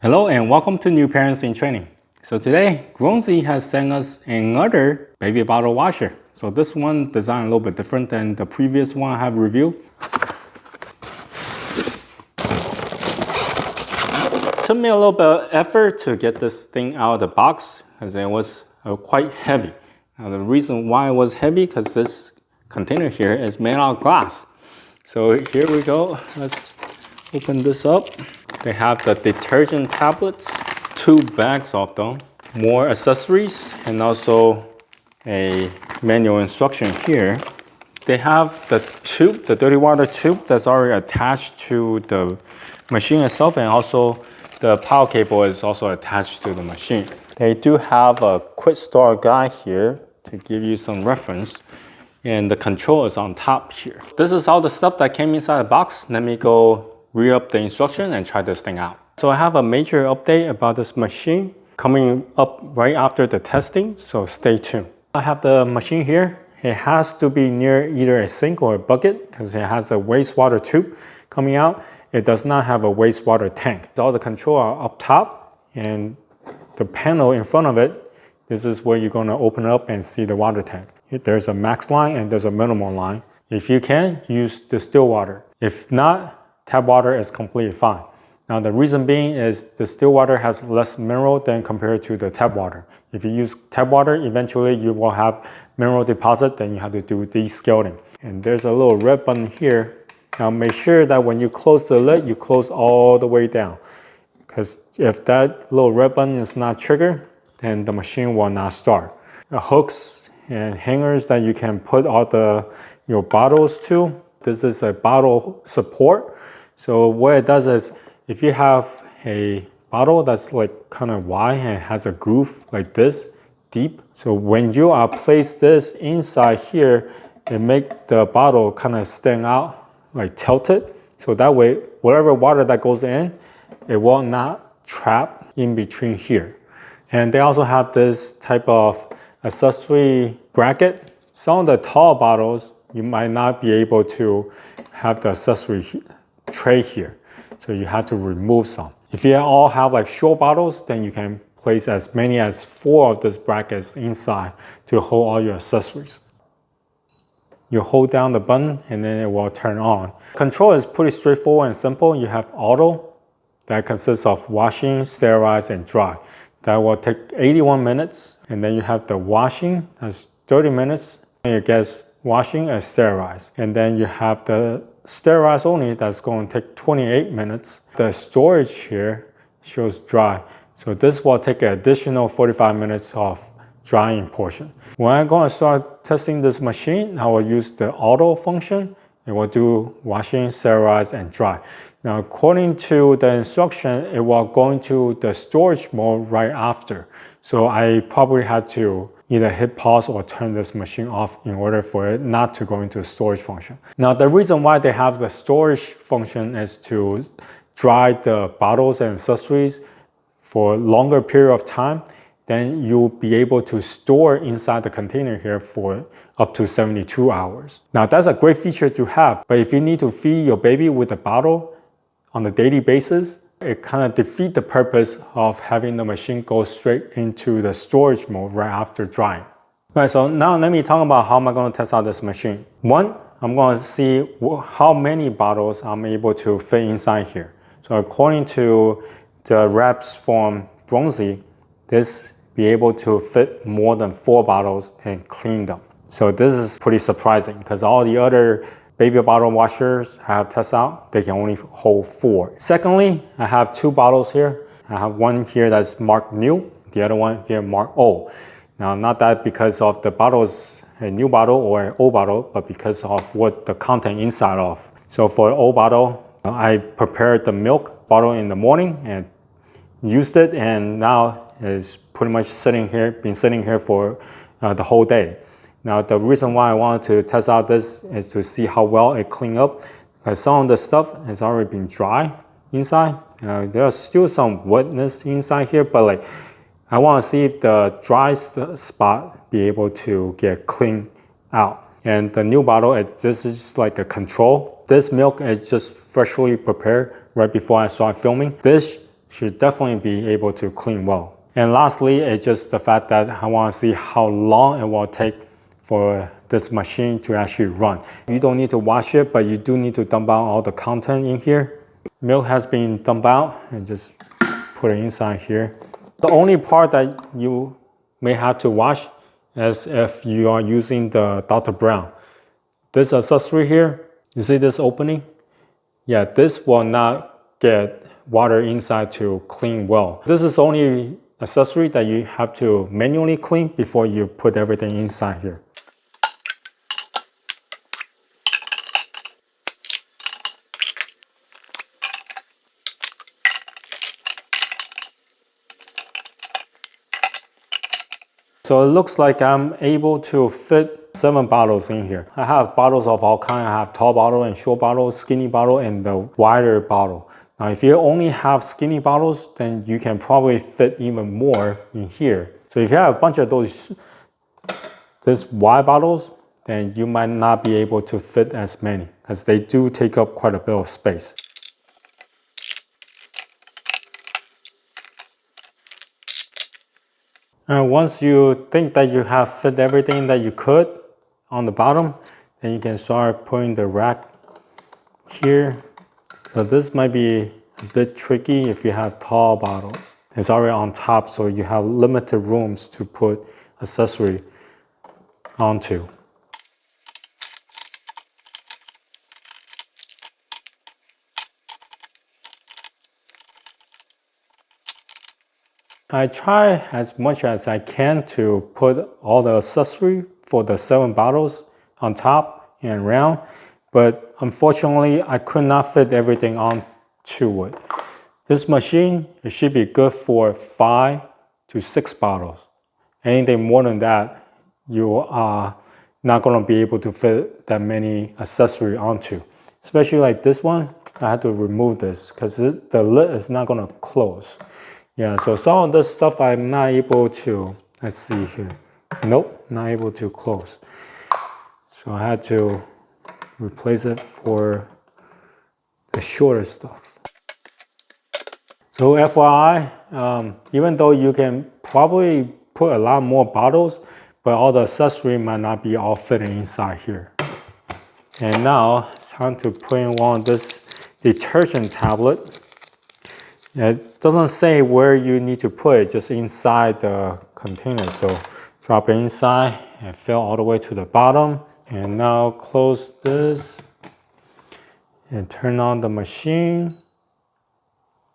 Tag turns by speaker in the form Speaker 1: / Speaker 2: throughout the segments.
Speaker 1: Hello and welcome to New Parents in Training. So today, Grownsy has sent us another baby bottle washer. So this one designed a little bit different than the previous one I have reviewed. Took me a little bit of effort to get this thing out of the box because it was quite heavy. Now the reason why it was heavy because this container here is made out of glass. So here we go. Let's open this up. They have the detergent tablets, 2 bags of them, more accessories, and also a manual instruction here. They have the tube, the dirty water tube that's already attached to the machine itself, and also the power cable is also attached to the machine. They do have a quick start guide here to give you some reference, and the control is on top here. This is all the stuff that came inside the box. Let me go re-up the instruction and try this thing out. So I have a major update about this machine coming up right after the testing, so stay tuned. I have the machine here. It has to be near either a sink or a bucket because it has a wastewater tube coming out. It does not have a wastewater tank. All the controls are up top, and the panel in front of it, this is where you're going to open up and see the water tank. There's a max line and there's a minimum line. If you can, use the still water. If not, tap water is completely fine. Now the reason being is the still water has less mineral than compared to the tap water. If you use tap water, eventually you will have mineral deposit, then you have to do descaling. And there's a little red button here. Now make sure that when you close the lid, you close all the way down. Because if that little red button is not triggered, then the machine will not start. The hooks and hangers that you can put all your bottles to, this is a bottle support. So what it does is, if you have a bottle that's like kind of wide and has a groove like this, deep. So when you place this inside here, it makes the bottle kind of stand out, like tilted. So that way, whatever water that goes in, it will not trap in between here. And they also have this type of accessory bracket. Some of the tall bottles, you might not be able to have the accessory tray here. So you have to remove some. If you all have like short bottles, then you can place as many as 4 of these brackets inside to hold all your accessories. You hold down the button and then it will turn on. Control is pretty straightforward and simple. You have auto that consists of washing, sterilize, and dry. That will take 81 minutes. And then you have the washing, that's 30 minutes. And it gets washing and sterilize. And then you have the sterilize only, that's going to take 28 minutes. The storage here shows dry. So this will take an additional 45 minutes of drying portion. When I'm going to start testing this machine, I will use the auto function. It will do washing, sterilize, and dry. Now, according to the instruction, it will go into the storage mode right after. So I probably had to either hit pause or turn this machine off in order for it not to go into the storage function. Now, the reason why they have the storage function is to dry the bottles and accessories for a longer period of time. Then you'll be able to store inside the container here for up to 72 hours. Now, that's a great feature to have, but if you need to feed your baby with a bottle on a daily basis, it kind of defeats the purpose of having the machine go straight into the storage mode right after drying. All right, so now let me talk about how am I going to test out this machine. One, I'm going to see how many bottles I'm able to fit inside here. So according to the reps from Grownsy, this be able to fit more than 4 bottles and clean them. So this is pretty surprising because all the other baby bottle washers I have tested out, they can only hold 4. Secondly, I have 2 bottles here. I have one here that's marked new, the other one here marked old. Now, not that because of the bottles, a new bottle or an old bottle, but because of what the content inside of. So for the old bottle, I prepared the milk bottle in the morning and used it, and now it's pretty much been sitting here for the whole day. Now, the reason why I wanted to test out this is to see how well it cleaned up, because some of the stuff has already been dry inside. There's still some wetness inside here, but I want to see if the dry spot be able to get cleaned out. And the new bottle, this is just like a control. This milk is just freshly prepared right before I start filming. This should definitely be able to clean well. And lastly, it's just the fact that I want to see how long it will take for this machine to actually run. You don't need to wash it, but you do need to dump out all the content in here. Milk has been dumped out and just put it inside here. The only part that you may have to wash is if you are using the Dr. Brown. This accessory here, you see this opening? Yeah, this will not get water inside to clean well. This is only accessory that you have to manually clean before you put everything inside here. So it looks like I'm able to fit 7 bottles in here. I have bottles of all kinds. I have tall bottle and short bottle, skinny bottle, and the wider bottle. Now, if you only have skinny bottles, then you can probably fit even more in here. So if you have a bunch of these wide bottles, then you might not be able to fit as many because they do take up quite a bit of space. And once you think that you have fit everything that you could on the bottom, then you can start putting the rack here. So this might be a bit tricky if you have tall bottles. It's already on top, so you have limited rooms to put accessory onto. I try as much as I can to put all the accessory for the 7 bottles on top and around, but unfortunately I could not fit everything onto it. This machine, it should be good for 5 to 6 bottles. Anything more than that, you are not going to be able to fit that many accessory onto. Especially like this one, I had to remove this because the lid is not going to close. Yeah, so some of this stuff I'm not able to, let's see here. Nope, not able to close. So I had to replace it for the shorter stuff. So FYI, even though you can probably put a lot more bottles, but all the accessory might not be all fitting inside here. And now it's time to put in one of this detergent tablet. It doesn't say where you need to put it, just inside the container. So drop it inside and fill all the way to the bottom. And now close this and turn on the machine.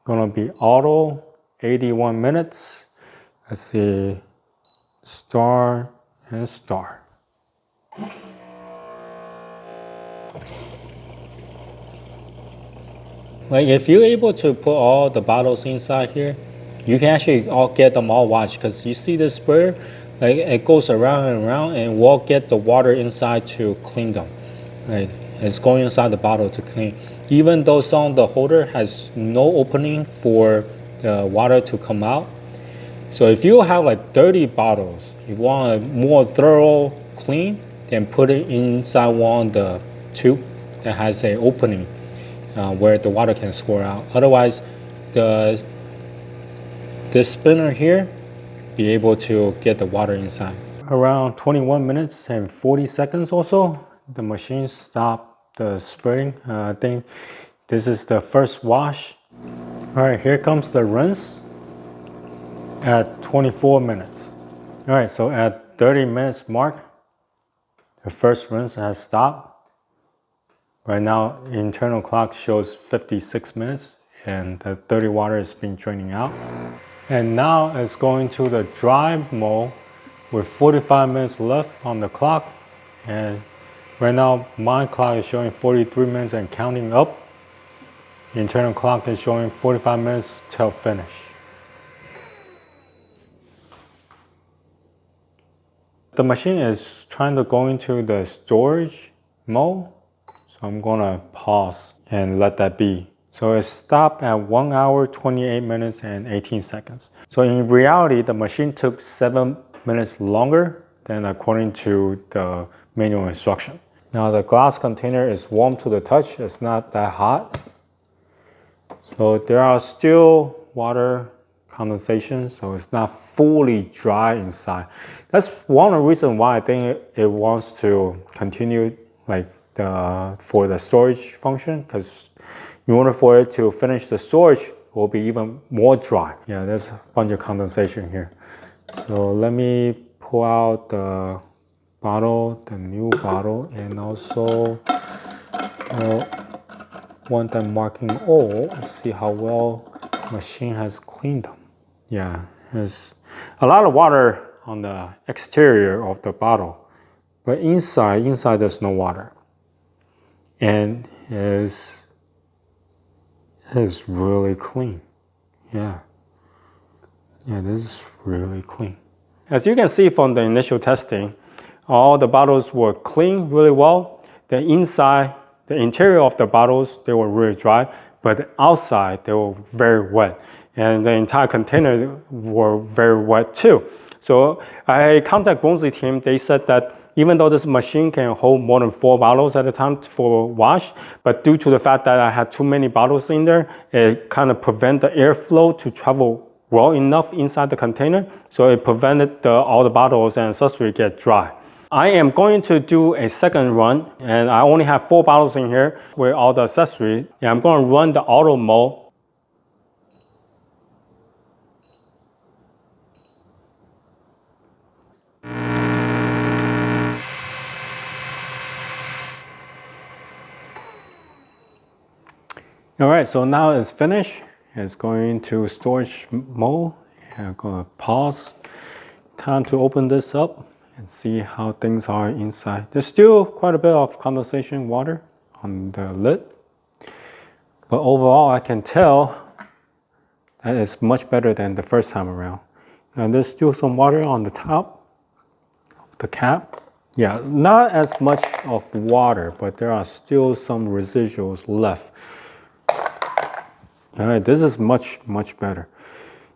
Speaker 1: Gonna be auto, 81 minutes. Let's see, start and start. Like if you're able to put all the bottles inside here, you can actually all get them all washed because you see this sprayer, like it goes around and around and will get the water inside to clean them. Like it's going inside the bottle to clean. Even though some of the holder has no opening for the water to come out. So if you have like 30 bottles, you want a more thorough clean, then put it inside one of the tube that has an opening. Where the water can squirt out. Otherwise, this spinner here be able to get the water inside. Around 21 minutes and 40 seconds or so, the machine stopped the spraying. I think this is the first wash. All right, here comes the rinse at 24 minutes. All right, so at 30 minutes mark, the first rinse has stopped. Right now, internal clock shows 56 minutes and the dirty water is being draining out. And now it's going to the dry mode with 45 minutes left on the clock. And right now, my clock is showing 43 minutes and counting up. The internal clock is showing 45 minutes till finish. The machine is trying to go into the storage mode. So I'm gonna pause and let that be. So it stopped at 1 hour, 28 minutes and 18 seconds. So in reality, the machine took 7 minutes longer than according to the manual instruction. Now the glass container is warm to the touch. It's not that hot. So there are still water condensation, so it's not fully dry inside. That's one of the reasons why I think it wants to continue like for the storage function, because in order for it to finish the storage, it will be even more dry. Yeah, there's a bunch of condensation here. So let me pull out the bottle, the new bottle, and also one that marking all. See how well the machine has cleaned them. Yeah, there's a lot of water on the exterior of the bottle, but inside there's no water, and it's really clean. Yeah, this is really clean. As you can see from the initial testing, all the bottles were clean really well. The inside, the interior of the bottles, they were really dry, but the outside, they were very wet. And the entire container were very wet too. So I contacted Grownsy team. They said that even though this machine can hold more than 4 bottles at a time for wash, but due to the fact that I had too many bottles in there, it kind of prevent the airflow to travel well enough inside the container. So it prevented all the bottles and accessories get dry. I am going to do a second run, and I only have 4 bottles in here with all the accessories. And I'm going to run the auto mode. All right, so now it's finished. It's going to storage mode. I'm going to pause. Time to open this up and see how things are inside. There's still quite a bit of condensation water on the lid, but overall I can tell that it's much better than the first time around. And there's still some water on the top of the cap. Yeah, not as much of water, but there are still some residuals left. All right, this is much better.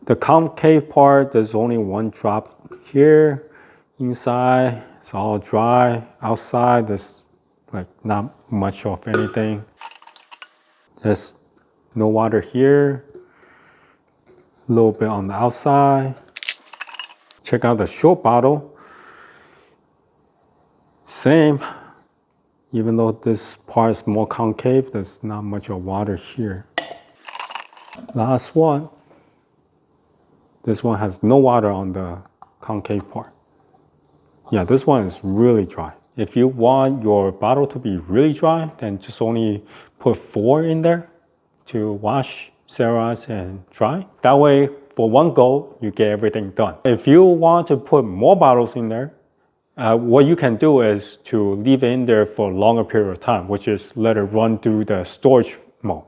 Speaker 1: The concave part, there's only 1 drop here. Inside, it's all dry. Outside, there's like not much of anything. There's no water here. A little bit on the outside. Check out the short bottle. Same. Even though this part is more concave, there's not much of water here. Last one. This one has no water on the concave part. Yeah, this one is really dry. If you want your bottle to be really dry, then just only put 4 in there to wash, sterilize, and dry. That way, for one go, you get everything done. If you want to put more bottles in there, what you can do is to leave it in there for a longer period of time, which is let it run through the storage mode.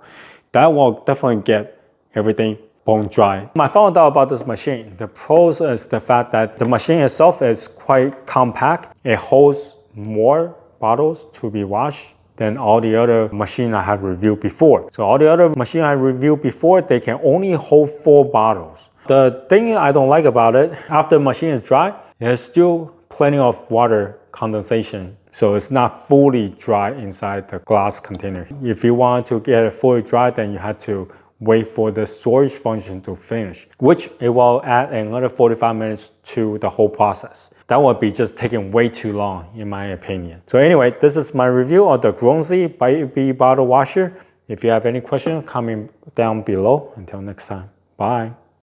Speaker 1: That will definitely get everything bone dry. My final thought about this machine, the pros is the fact that the machine itself is quite compact. It holds more bottles to be washed than all the other machines I have reviewed before. So all the other machines I reviewed before, they can only hold 4 bottles. The thing I don't like about it, after the machine is dry, there's still plenty of water condensation. So it's not fully dry inside the glass container. If you want to get it fully dry, then you have to wait for the storage function to finish, which it will add another 45 minutes to the whole process. That would be just taking way too long, in my opinion. So anyway, this is my review of the Grownsy Bite bottle washer. If you have any questions, comment down below. Until next time, bye.